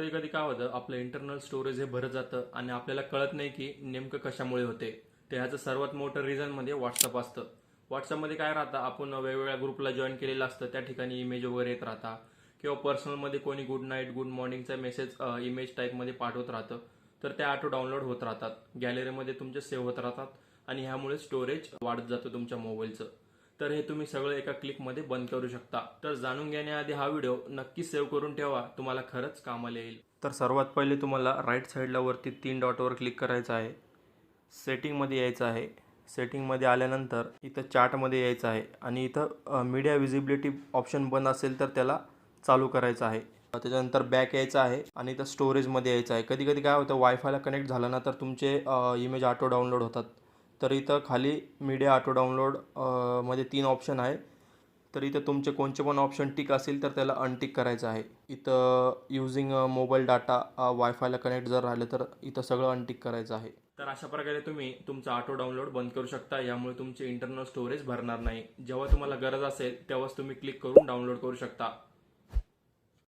कधी कधी काय होतं, आपलं इंटरनल स्टोरेज हे भरत जातं आणि आपल्याला कळत नाही की नेमकं कशामुळे होते. तर ह्याचं सर्वात मोठं रिझन मध्ये व्हॉट्सअप असतं. व्हॉट्सअपमध्ये काय राहतं, आपण वेगवेगळ्या ग्रुपला जॉईन केलेलं असतं, त्या ठिकाणी इमेज वगैरे येत राहता किंवा पर्सनलमध्ये कोणी गुड नाईट गुड मॉर्निंगचा मेसेज इमेज टाईपमध्ये पाठवत राहतं. तर त्या ऑटो डाउनलोड होत राहतात, गॅलरीमध्ये तुमचे सेव्ह होत राहतात आणि ह्यामुळे स्टोरेज वाढत जातं तुमच्या मोबाईलचं. तर हे तुम्ही सगळं एका क्लिकमध्ये बंद करू शकता. तर जाणून घेण्याआधी हा व्हिडिओ नक्की सेव्ह करून ठेवा, तुम्हाला खरंच कामाला येईल. तर सर्वात पहिले तुम्हाला राईट साईडला वरती 3 डॉटवर क्लिक करायचं आहे. सेटिंगमध्ये यायचं आहे. सेटिंगमध्ये आल्यानंतर इथं चार्टमध्ये यायचं आहे आणि इथं मीडिया विजिबिलिटी ऑप्शन बंद असेल तर त्याला चालू करायचं आहे. त्याच्यानंतर बॅक यायचं आहे आणि इथं स्टोरेजमध्ये यायचं आहे. कधी कधी काय होतं, वायफायला कनेक्ट झालं ना तर तुमचे इमेज ऑटो डाउनलोड होतात. तर इथं खाली मीडिया ऑटो डाउनलोड मध्ये 3 ऑप्शन आहे. तर इथं तुमचे कोणते पण ऑप्शन टिक असेल तर त्याला अनटिक करायचं आहे. इथं युजिंग मोबाईल डाटा वायफायला कनेक्ट जर राहिलं तर इथं सगळं अनटिक करायचं आहे. तर अशा प्रकारे तुम्ही तुमचा ऑटो डाउनलोड बंद करू शकता. यामुळे तुमचे इंटरनल स्टोरेज भरणार नाही. जेव्हा तुम्हाला गरज असेल तेव्हाच तुम्ही क्लिक करून डाउनलोड करू शकता.